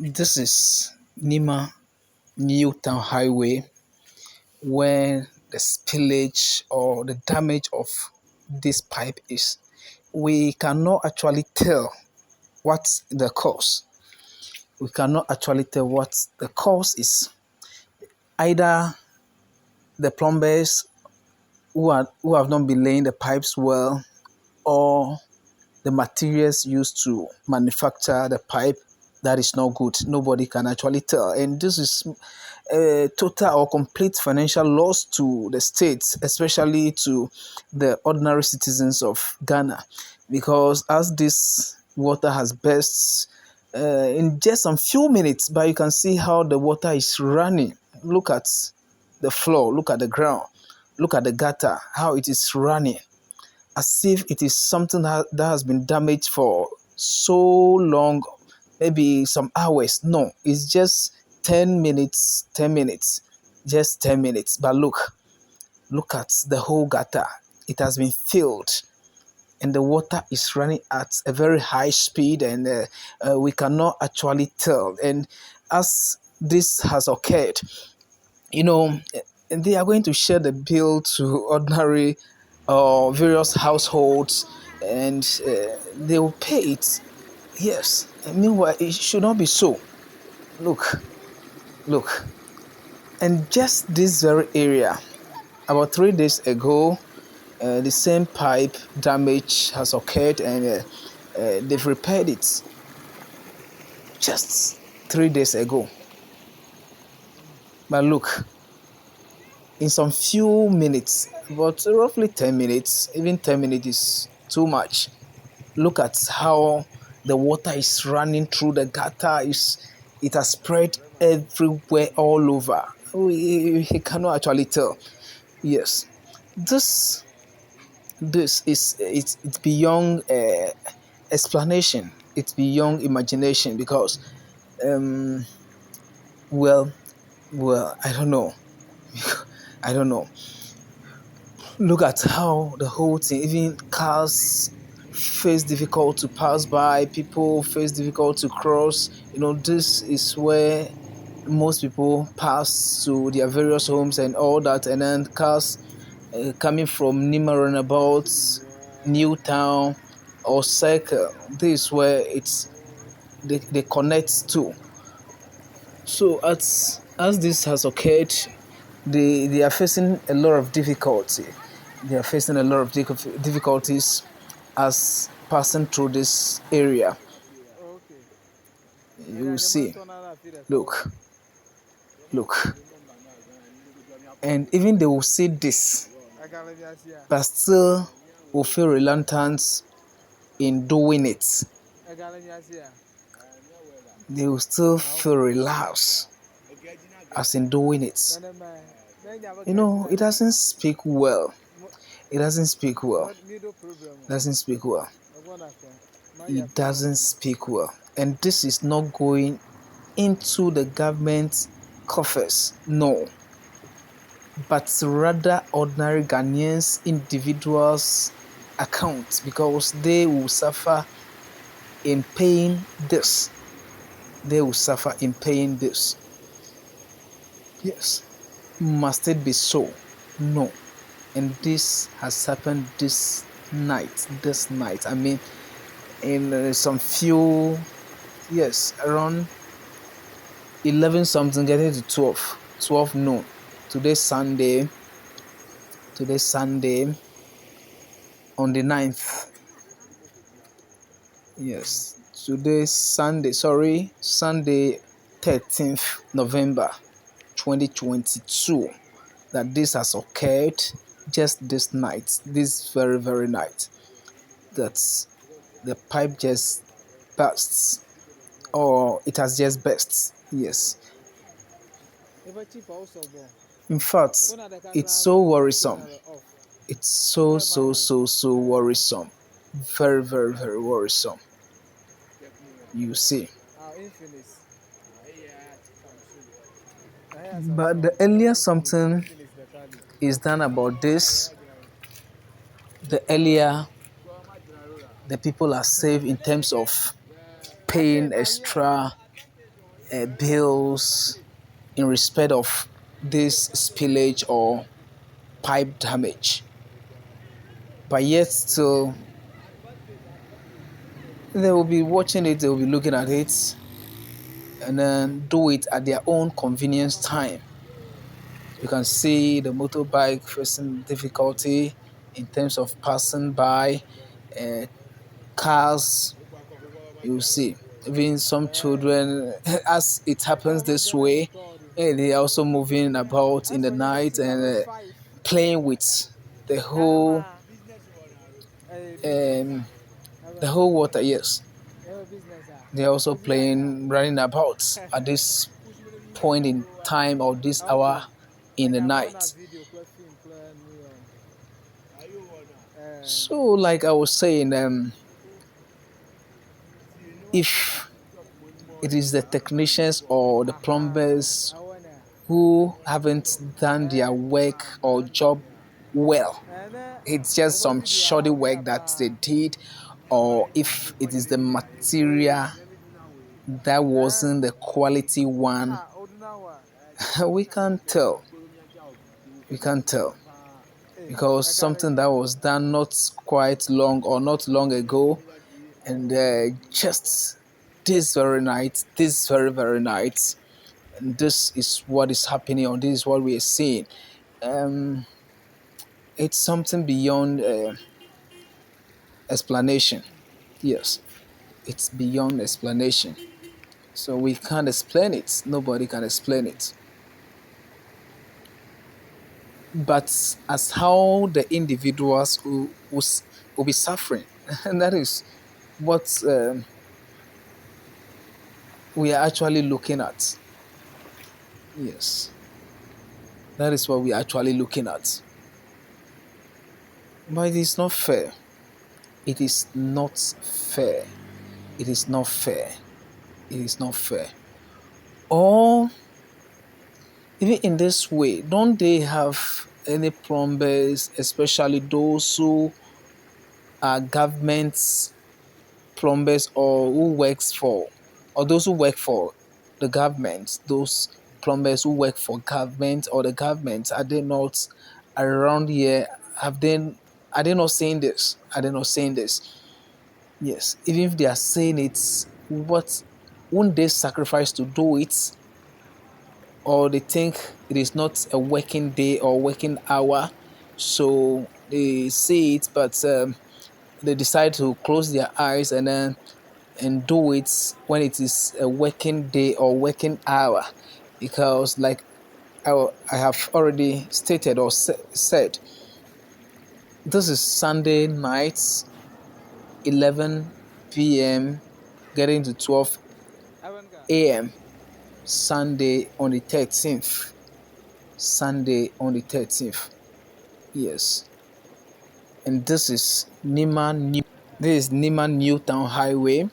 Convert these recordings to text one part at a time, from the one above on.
This is Nima New Town Highway where the spillage or the damage of this pipe is. We cannot actually tell what the cause. We cannot actually tell what the cause is. Either the plumbers who have not been laying the pipes well, or the materials used to manufacture the pipe that is not good. Nobody can actually tell. And this is a total or complete financial loss to the states, especially to the ordinary citizens of Ghana, because as this water has burst in just some few minutes, but you can see how the water is running. Look at the floor, look at the ground, look at the gutter, how it is running as if it is something that has been damaged for so long, maybe some hours. No, it's just 10 minutes, 10 minutes, just 10 minutes. But look at the whole gutter. It has been filled and the water is running at a very high speed, and we cannot actually tell. And as this has occurred, you know, they are going to share the bill to ordinary various households, and they will pay it. Yes. And meanwhile, it should not be so. Look, look. And just this very area, about 3 days ago, the same pipe damage has occurred, and they've repaired it just 3 days ago. But look, in some few minutes, about roughly 10 minutes, even 10 minutes is too much. Look at how the water is running through the gutter. It has spread everywhere, all over. We cannot actually tell. Yes, this it's beyond explanation. It's beyond imagination because, um, well, I don't know. I don't know. Look at how the whole thing, even cars face difficult to pass by, people face difficult to cross. This is where most people pass to their various homes and all that, and then cars coming from Nima roundabouts, New Town, or Circle. This is where they connect to. So as this has occurred, they are facing a lot of difficulty. They are facing a lot of difficulties as passing through this area. You see, look, look, and even they will see this, but still will feel reluctant in doing it. They will still feel relaxed as in doing it. It doesn't speak well. It doesn't speak well. It doesn't speak well. It doesn't speak well. And this is not going into the government coffers. No. But rather ordinary Ghanaians, individuals' accounts, because they will suffer in paying this. They will suffer in paying this. Yes. Must it be so? No. And this has happened this night. I mean, in some few, yes, around 11 something, getting to 12 noon. Today's Sunday, on the 9th. Yes, today's Sunday, Sunday 13th November 2022, that this has occurred just this night, this very, very night, that the pipe just bursts, or it has just burst. Yes. In fact, it's so worrisome. It's so worrisome. Very, very, very worrisome. You see. But the earlier something is done about this, the earlier the people are saved in terms of paying extra bills in respect of this spillage or pipe damage. But yet still, they will be watching it, they will be looking at it, and then do it at their own convenience time. You can see the motorbike facing difficulty in terms of passing by, uh, cars. You see, even some children, as it happens this way, they are also moving about in the night and playing with the whole, um, the whole water. Yes, they are also playing, running about at this point in time or this hour in the night. So, like I was saying, if it is the technicians or the plumbers who haven't done their work or job well, it's just some shoddy work that they did, or if it is the material that wasn't the quality one, we can't tell. We can't tell because something that was done not quite long or not long ago, and just this very night, this very night, and this is what is happening, or this is what we are seeing. Um, it's something beyond explanation. Yes, it's beyond explanation. So we can't explain it. Nobody can explain it. But as how the individuals will be suffering, and that is what we are actually looking at. Yes, that is what we are actually looking at. But it is not fair. It is not fair. It is not fair. It is not fair. Or even in this way, don't they have any plumbers, especially those who are government plumbers or who works for, or those who work for the government, those plumbers who work for government or the government, are they not around here? Are they not saying this? Are they not saying this? Yes. Even if they are saying it, what won't they sacrifice to do it? Or they think it is not a working day or working hour, so they say it, but they decide to close their eyes and then and do it when it is a working day or working hour, because like I have already stated or said, this is Sunday night, 11 p.m. getting to 12 a.m. Sunday on the 13th. Sunday on the 13th. Yes. And this is Nima New. This is Nima Newtown Highway,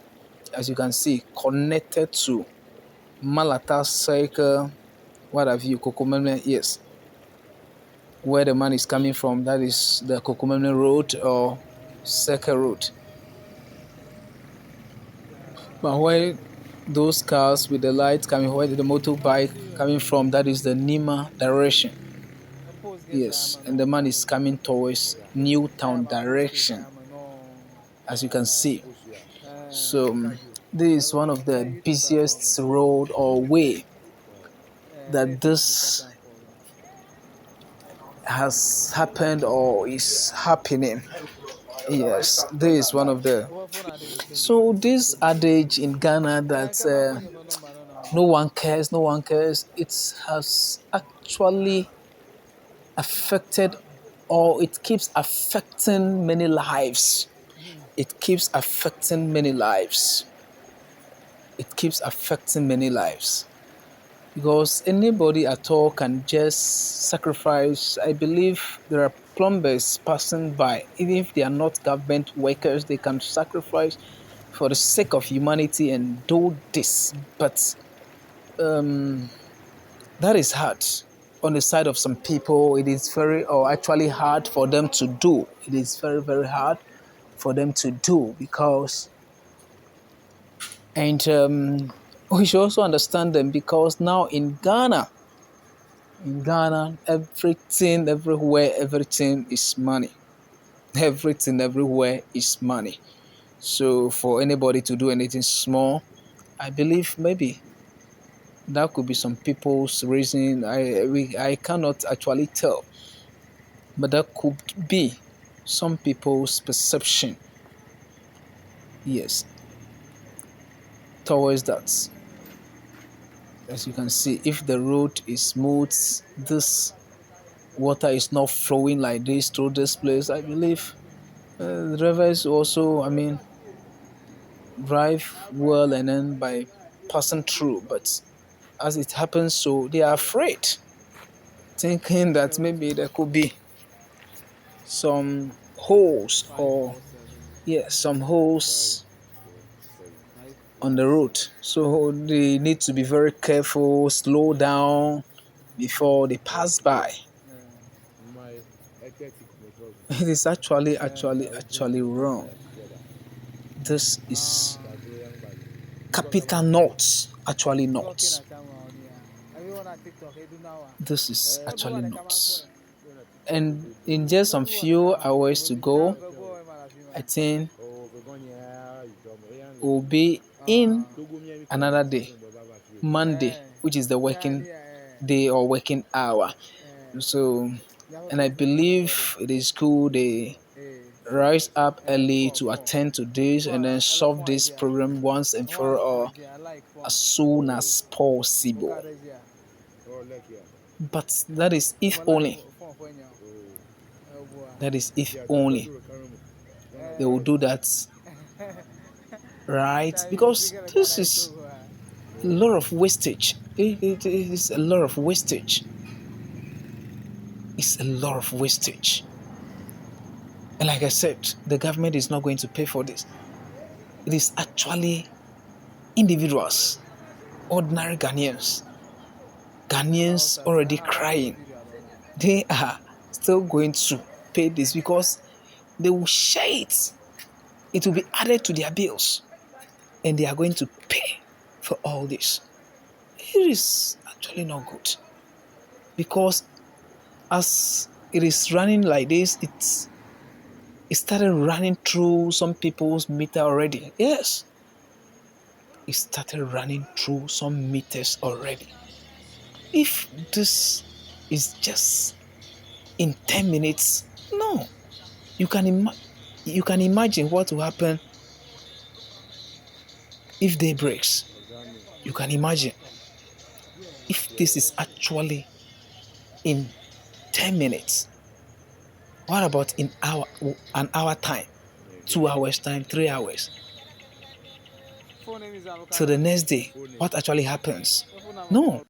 as you can see, connected to Malata Circle. What have you, Kokomemle? Yes. Where the man is coming from, that is the Kokomemle Road or Circle Road. But where those cars with the lights coming, where the motorbike coming from, that is the Nima direction. Yes, and the man is coming towards Newtown direction, as you can see. So this is one of the busiest road or way that this has happened or is happening. Yes, this is one of the. So this adage in Ghana that no one cares, no one cares, it has actually affected, or it keeps affecting many lives. It keeps affecting many lives. It keeps affecting many lives. Because anybody at all can just sacrifice. I believe there are plumbers passing by, even if they are not government workers, they can sacrifice for the sake of humanity and do this. But that is hard. On the side of some people, it is very, or actually hard for them to do. It is very hard for them to do because, and We should also understand them because now in Ghana, everything, everywhere, everything is money. Everything, everywhere is money. So for anybody to do anything small, I believe maybe that could be some people's reason. I cannot actually tell, but that could be some people's perception. Yes, towards that. As you can see, if the road is smooth, this water is not flowing like this through this place. I believe the drivers also, I mean, drive well and then by passing through. But as it happens, so they are afraid, thinking that maybe there could be some holes or yes, some holes on the road. So they need to be very careful, slow down before they pass by. It is actually wrong. This is capital not, actually not. This is actually not. And in just some few hours to go, I think we'll be in another day, Monday, which is the working day or working hour. So, and I believe it is cool they rise up early to attend to this and then solve this problem once and for all as soon as possible. But that is if only. That is if only they will do that right. Because this is a lot of wastage. It is a lot of wastage. It's a lot of wastage. And like I said, the government is not going to pay for this. It is actually individuals, ordinary Ghanaians. Ghanaians already crying. They are still going to pay this because they will share it. It will be added to their bills. And they are going to pay for all this. It is actually not good. Because as it is running like this, it started running through some people's meter already. Yes. It started running through some meters already. If this is just in 10 minutes, no. You can, you can imagine what will happen if day breaks. You can imagine if this is actually in 10 minutes. What about in an hour time, 2 hours time, 3 hours? So the next day, what actually happens? No.